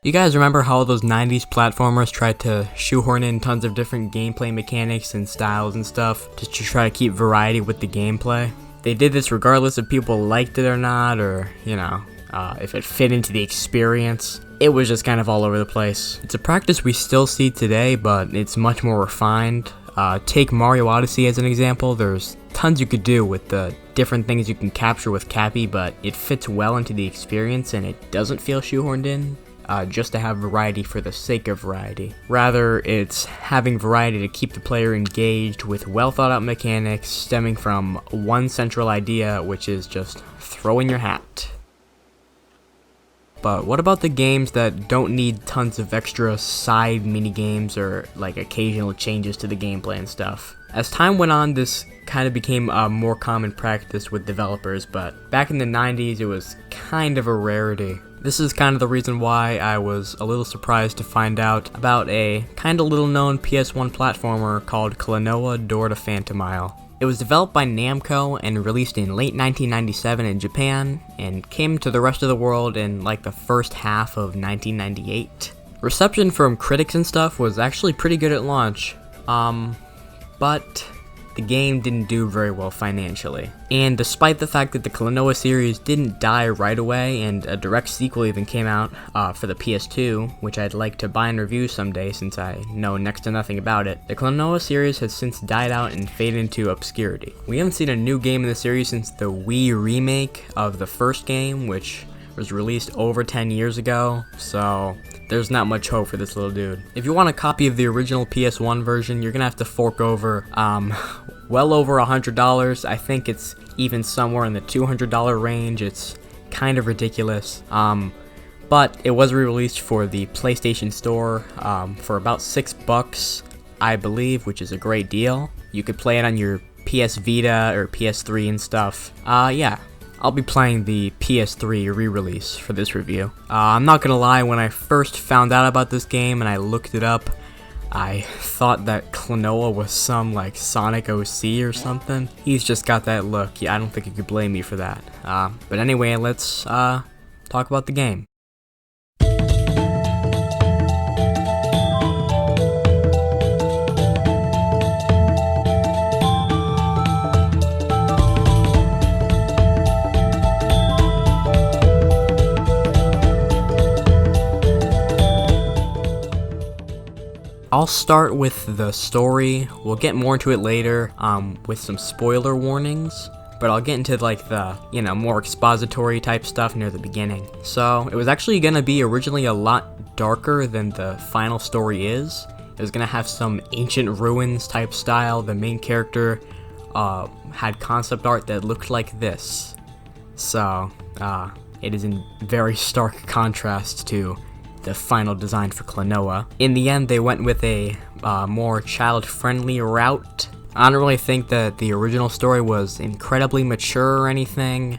You guys remember how all those 90s platformers tried to shoehorn in tons of different gameplay mechanics and styles and stuff just to try to keep variety with the gameplay? They did this regardless if people liked it or not, or, if it fit into the experience. It was just kind of all over the place. It's a practice we still see today, but it's much more refined. Take Mario Odyssey as an example. There's tons you could do with the different things you can capture with Cappy, but it fits well into the experience and it doesn't feel shoehorned in just to have variety for the sake of variety. Rather, it's having variety to keep the player engaged with well thought out mechanics stemming from one central idea, which is just throw in your hat. But what about the games that don't need tons of extra side mini-games or like occasional changes to the gameplay and stuff? As time went on, this kind of became a more common practice with developers, but back in the 90s it was kind of a rarity. This is kind of the reason why I was a little surprised to find out about a kind of little known PS1 platformer called Klonoa Door to Phantomile. It was developed by Namco and released in late 1997 in Japan, and came to the rest of the world in like the first half of 1998. Reception from critics and stuff was actually pretty good at launch, but the game didn't do very well financially. And despite the fact that the Klonoa series didn't die right away, and a direct sequel even came out for the PS2, which I'd like to buy and review someday since I know next to nothing about it, the Klonoa series has since died out and faded into obscurity. We haven't seen a new game in the series since the Wii remake of the first game, which was released over 10 years ago, so there's not much hope for this little dude. If you want a copy of the original PS1 version, you're gonna have to fork over well over $100. I think it's even somewhere in the $200 range. It's kind of ridiculous. But it was re-released for the PlayStation Store for about $6, I believe, which is a great deal. You could play it on your PS Vita or PS3 and stuff. Yeah. I'll be playing the PS3 re-release for this review. I'm not gonna lie, when I first found out about this game and I looked it up, I thought that Klonoa was some like Sonic OC or something. He's just got that look. Yeah, I don't think you could blame me for that. But anyway, let's talk about the game. I'll start with the story. We'll get more into it later with some spoiler warnings, but I'll get into like the, more expository type stuff near the beginning. So it was actually gonna be originally a lot darker than the final story is. It was gonna have some ancient ruins type style. The main character had concept art that looked like this. So it is in very stark contrast to the final design for Klonoa. In the end, they went with a more child-friendly route. I don't really think that the original story was incredibly mature or anything,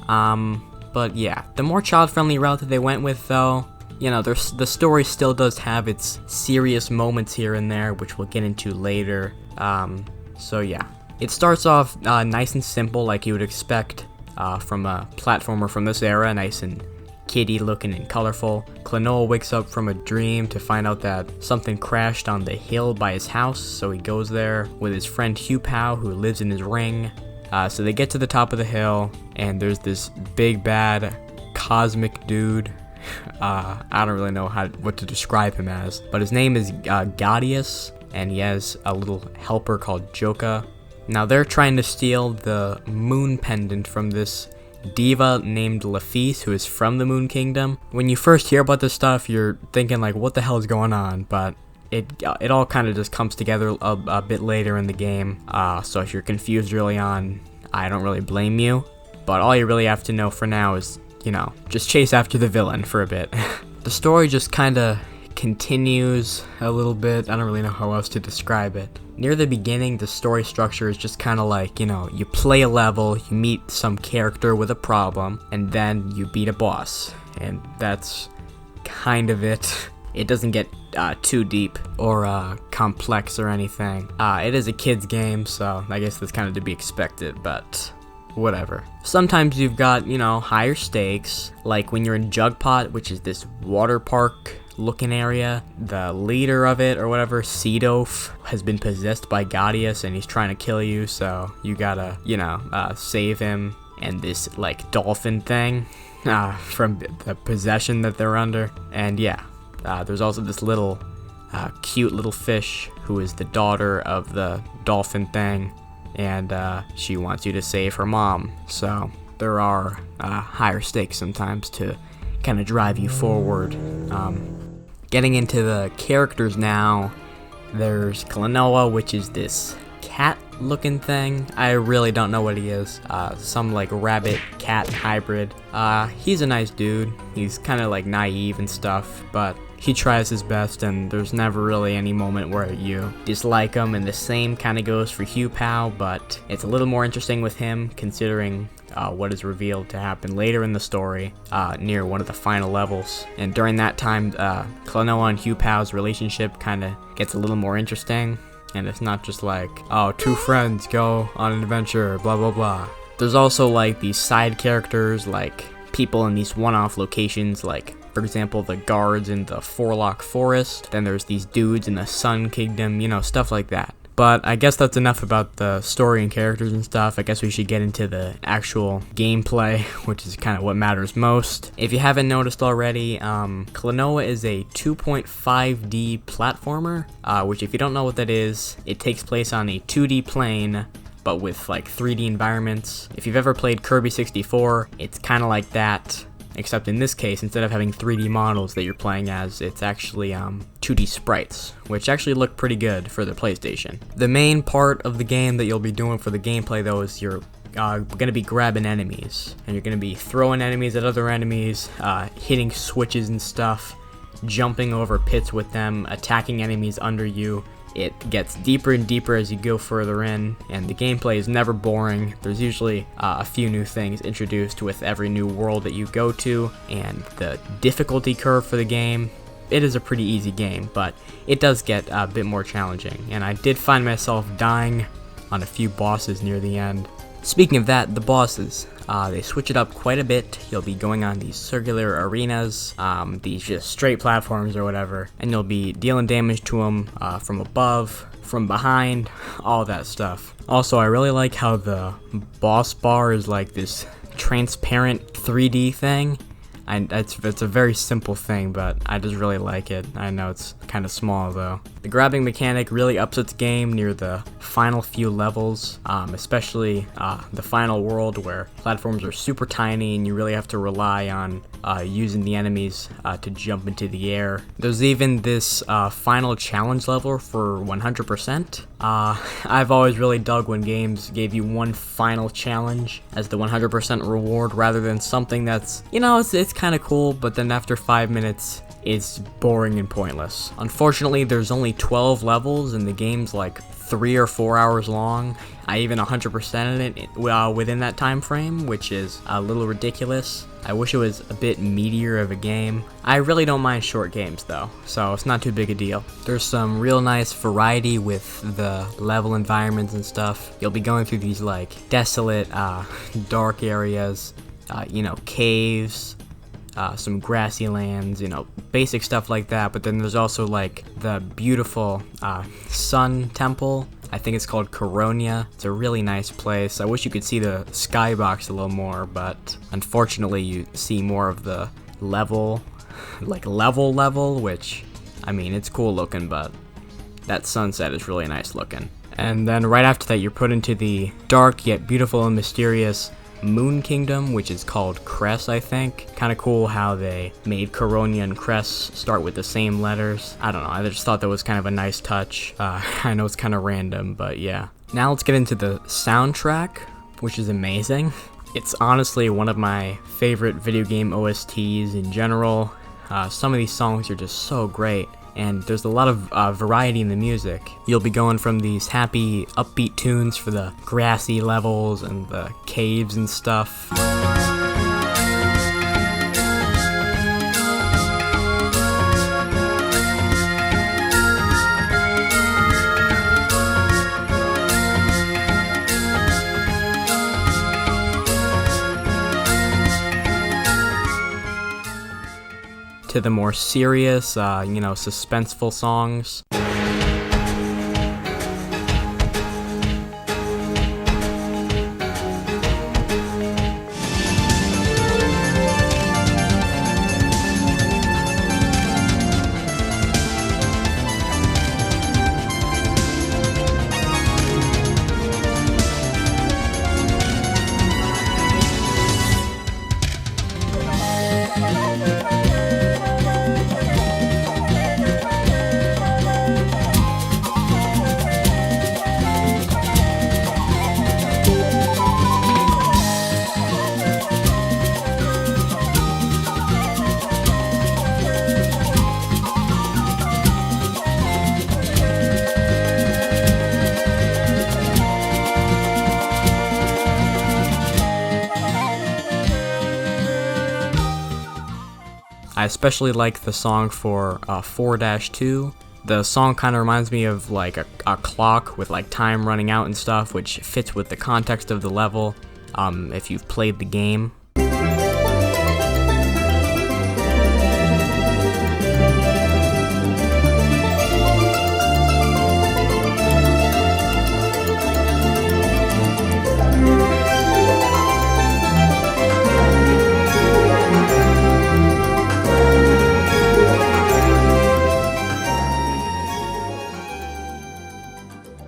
but yeah, the more child-friendly route that they went with, though, the story still does have its serious moments here and there, which we'll get into later. So yeah, it starts off nice and simple, like you would expect from a platformer from this era, nice and kiddie looking and colorful. Klonoa wakes up from a dream to find out that something crashed on the hill by his house, so he goes there with his friend Hugh Pow, who lives in his ring. So they get to the top of the hill, and there's this big bad cosmic dude. I don't really know what to describe him as, but his name is Gaudius, and he has a little helper called Joka. Now they're trying to steal the moon pendant from this diva named Laphise, who is from the Moon Kingdom. When you first hear about this stuff, you're thinking like, what the hell is going on? But it all kind of just comes together a bit later in the game. So if you're confused early on, I don't really blame you. But all you really have to know for now is, just chase after the villain for a bit. The story just kind of continues a little bit. I don't really know how else to describe it. Near the beginning, the story structure is just kind of like, you play a level, you meet some character with a problem, and then you beat a boss. And that's kind of it. It doesn't get too deep or complex or anything. It is a kid's game, so I guess that's kind of to be expected, but whatever. Sometimes you've got, higher stakes, like when you're in Jugpot, which is this water park looking area. The leader of it, or whatever, Seedof, has been possessed by Gaudius, and he's trying to kill you, so you gotta, save him and this, like, dolphin thing from the possession that they're under. And yeah, there's also this little cute little fish who is the daughter of the dolphin thing, and she wants you to save her mom. So there are higher stakes sometimes to kind of drive you forward. Getting into the characters now, there's Klonoa, which is this cat-looking thing. I really don't know what he is. Some like rabbit-cat hybrid. He's a nice dude. He's kind of like naive and stuff, but he tries his best, and there's never really any moment where you dislike him. And the same kind of goes for Hugh Pow, but it's a little more interesting with him, considering what is revealed to happen later in the story, near one of the final levels. And during that time, Klonoa and Hugh Pow's relationship kind of gets a little more interesting, and it's not just like, oh, two friends go on an adventure, blah blah blah. There's also like these side characters, like people in these one-off locations, like for example the guards in the Forlock Forest. Then there's these dudes in the Sun Kingdom, stuff like that. But I guess that's enough about the story and characters and stuff. I guess we should get into the actual gameplay, which is kind of what matters most. If you haven't noticed already, Klonoa is a 2.5D platformer, which if you don't know what that is, it takes place on a 2D plane, but with like 3D environments. If you've ever played Kirby 64, it's kind of like that. Except in this case, instead of having 3D models that you're playing as, it's actually 2D sprites, which actually look pretty good for the PlayStation. The main part of the game that you'll be doing for the gameplay, though, is you're going to be grabbing enemies, and you're going to be throwing enemies at other enemies, hitting switches and stuff, jumping over pits with them, attacking enemies under you. It gets deeper and deeper as you go further in, and the gameplay is never boring. There's usually a few new things introduced with every new world that you go to, and the difficulty curve for the game, it is a pretty easy game, but it does get a bit more challenging, and I did find myself dying on a few bosses near the end. Speaking of that, the bosses, they switch it up quite a bit. You'll be going on these circular arenas, these just straight platforms or whatever, and you'll be dealing damage to them from above, from behind, all that stuff. Also, I really like how the boss bar is like this transparent 3D thing. It's a very simple thing, but I just really like it. I know it's kind of small though. The grabbing mechanic really ups its game near the final few levels, especially the final world where platforms are super tiny and you really have to rely on using the enemies to jump into the air. There's even this final challenge level for 100%. I've always really dug when games gave you one final challenge as the 100% reward rather than something that's, it's kind of cool, but then after 5 minutes, it's boring and pointless. Unfortunately, there's only 12 levels and the game's like 3 or 4 hours long. I even 100%ed it within that time frame, which is a little ridiculous. I wish it was a bit meatier of a game. I really don't mind short games though, so it's not too big a deal. There's some real nice variety with the level environments and stuff. You'll be going through these like desolate, dark areas, caves, some grassy lands, basic stuff like that. But then there's also like the beautiful sun temple. I think it's called Coronia. It's a really nice place. I wish you could see the skybox a little more, but unfortunately you see more of the level, which, it's cool looking, but that sunset is really nice looking. And then right after that you're put into the dark yet beautiful and mysterious Moon Kingdom, which is called Cress, I think. Kind of cool how they made Coronia and Cress start with the same letters. I don't know, I just thought that was kind of a nice touch. I know it's kind of random, but yeah. Now let's get into the soundtrack, which is amazing. It's honestly one of my favorite video game OSTs in general. Some of these songs are just so great. And there's a lot of variety in the music. You'll be going from these happy, upbeat tunes for the grassy levels and the caves and stuff. to the more serious, suspenseful songs. I especially like the song for 4-2. The song kind of reminds me of like a clock with like time running out and stuff, which fits with the context of the level if you've played the game.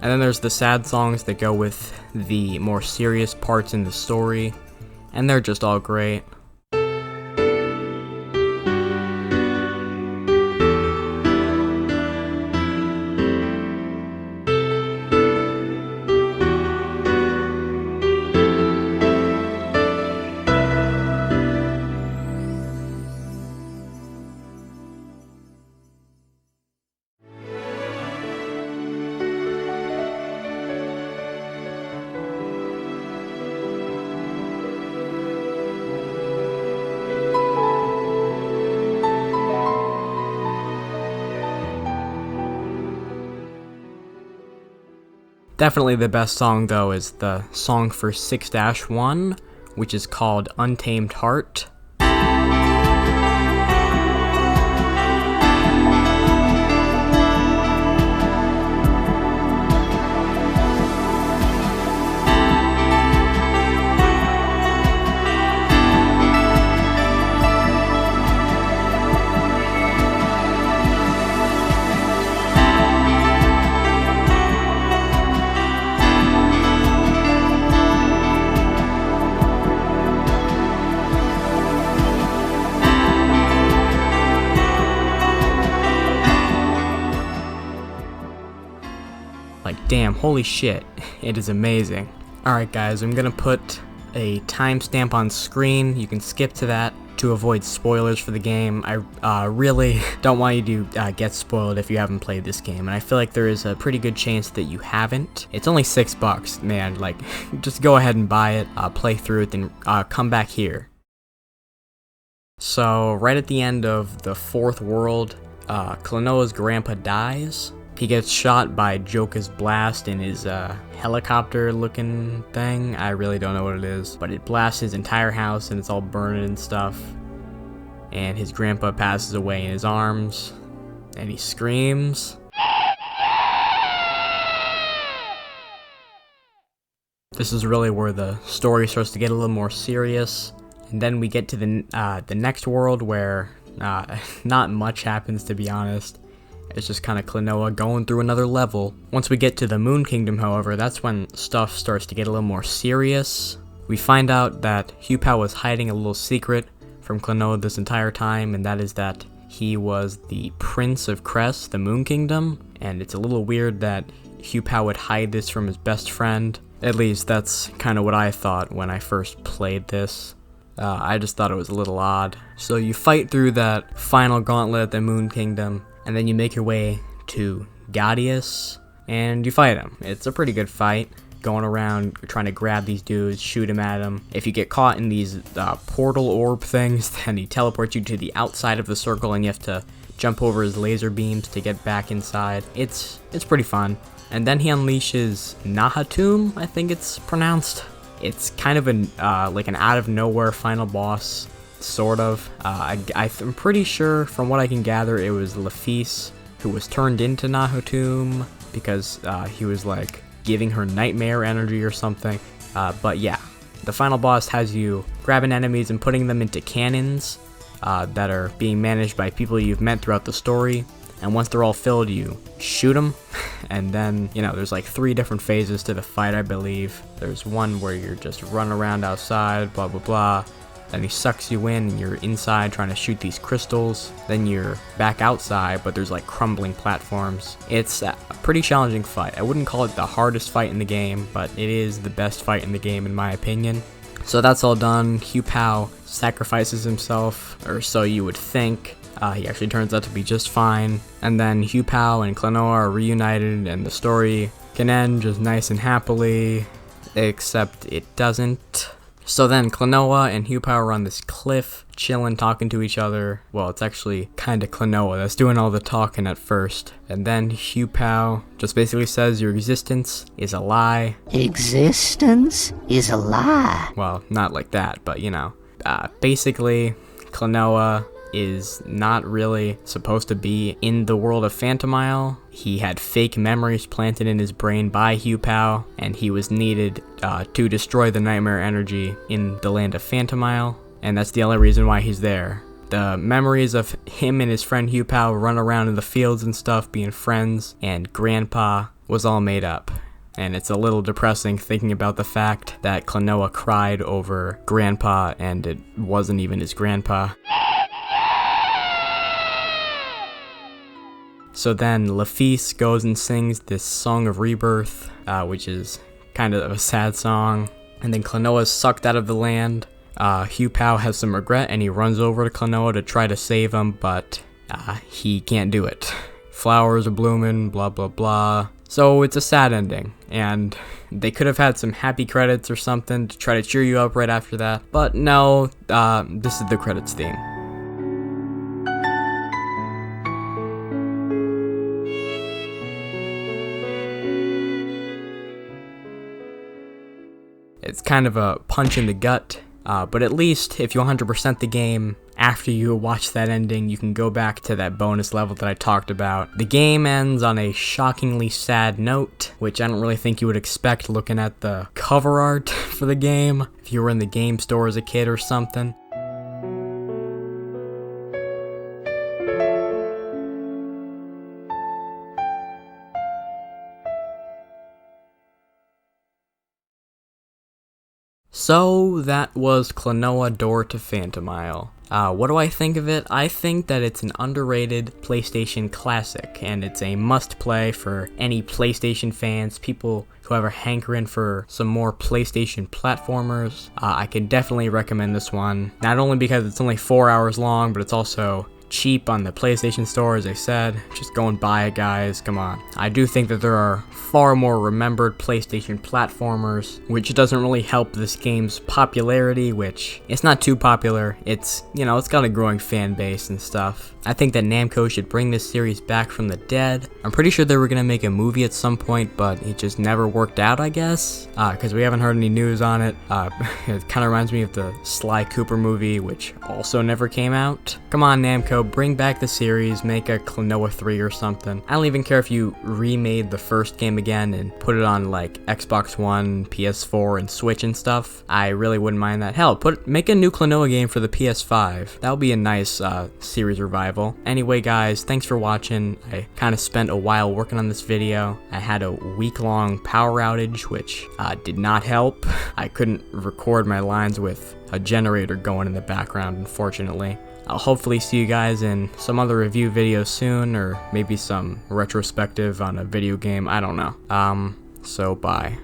And then there's the sad songs that go with the more serious parts in the story, and they're just all great. Definitely the best song though is the song for 6-1, which is called Untamed Heart. Like, damn, holy shit, it is amazing. Alright guys, I'm gonna put a timestamp on screen. You can skip to that to avoid spoilers for the game. I really don't want you to get spoiled if you haven't played this game, and I feel like there is a pretty good chance that you haven't. It's only $6, man, like, just go ahead and buy it, play through it, then come back here. So, right at the end of the 4th world, Klonoa's grandpa dies. He gets shot by Joker's blast in his helicopter looking thing. I really don't know what it is, but it blasts his entire house and it's all burning and stuff. And his grandpa passes away in his arms and he screams. This is really where the story starts to get a little more serious. And then we get to the next world where not much happens, to be honest. It's just kind of Klonoa going through another level. Once we get to the Moon Kingdom, however, that's when stuff starts to get a little more serious. We find out that Hupao was hiding a little secret from Klonoa this entire time, and that is that he was the Prince of Crest, the Moon Kingdom, and it's a little weird that Hupao would hide this from his best friend. At least that's kind of what I thought when I first played this. I just thought it was a little odd. So you fight through that final gauntlet at the Moon Kingdom, and then you make your way to Gaudius, and you fight him. It's a pretty good fight, going around trying to grab these dudes, shoot him at them. If you get caught in these portal orb things, then he teleports you to the outside of the circle, and you have to jump over his laser beams to get back inside. It's pretty fun. And then he unleashes Nahatum, I think it's pronounced. It's kind of like an out-of-nowhere final boss. sort of. I'm pretty sure, from what I can gather, it was Laphise who was turned into Nahotum because he was like giving her nightmare energy or something. But yeah, the final boss has you grabbing enemies and putting them into cannons that are being managed by people you've met throughout the story. And once they're all filled, you shoot them. And then, you know, there's like 3 different phases to the fight, I believe. There's one where you're just running around outside, blah, blah, blah. Then he sucks you in and you're inside trying to shoot these crystals. Then you're back outside, but there's like crumbling platforms. It's a pretty challenging fight. I wouldn't call it the hardest fight in the game, but it is the best fight in the game in my opinion. So that's all done. Hu Pao sacrifices himself, or so you would think. He actually turns out to be just fine. And then Hu Pao and Klonoa are reunited and the story can end just nice and happily, except it doesn't. So then Klonoa and Hu Pao are on this cliff, chilling, talking to each other. Well, it's actually kind of Klonoa that's doing all the talking at first. And then Hu Pao just basically says your existence is a lie. Existence is a lie. Well, not like that, but you know. Basically, Klonoa is not really supposed to be in the world of Phantomile. He had fake memories planted in his brain by Hu Pao, and he was needed to destroy the nightmare energy in the land of Phantomile, and that's the only reason why he's there. The memories of him and his friend Hu Pao run around in the fields and stuff, being friends, and Grandpa was all made up. And it's a little depressing thinking about the fact that Klonoa cried over Grandpa, and it wasn't even his grandpa. So then Laphise goes and sings this Song of Rebirth, which is kind of a sad song. And then Klonoa is sucked out of the land. Hu Pao has some regret and he runs over to Klonoa to try to save him, but he can't do it. Flowers are blooming, blah blah blah. So it's a sad ending, and they could have had some happy credits or something to try to cheer you up right after that. But no, this is the credits theme. It's kind of a punch in the gut, but at least if you 100% the game, after you watch that ending, you can go back to that bonus level that I talked about. The game ends on a shockingly sad note, which I don't really think you would expect looking at the cover art for the game, if you were in the game store as a kid or something. So that was Klonoa Door to Phantomile. What do I think of it? I think that it's an underrated PlayStation classic, and it's a must-play for any PlayStation fans, people who have a hankering for some more PlayStation platformers. I can definitely recommend this one, not only because it's only 4 hours long, but it's also cheap on the PlayStation Store, as I said. Just go and buy it, guys, come on. I do think that there are far more remembered PlayStation platformers, which doesn't really help this game's popularity, which it's not too popular. It's, you know, it's got a growing fan base and stuff. I think that Namco should bring this series back from the dead. I'm pretty sure they were gonna make a movie at some point, but it just never worked out, I guess, because we haven't heard any news on it. It kind of reminds me of the Sly Cooper movie, which also never came out. Come on, Namco, bring back the series, make a Klonoa 3 or something. I don't even care if you remade the first game again and put it on like Xbox One, PS4, and Switch and stuff. I really wouldn't mind that. Hell, make a new Klonoa game for the PS5. That would be a nice series revival. Anyway, guys, thanks for watching. I kind of spent a while working on this video. I had a week-long power outage, which did not help. I couldn't record my lines with a generator going in the background, unfortunately. I'll hopefully see you guys in some other review video soon, or maybe some retrospective on a video game, I don't know. So bye.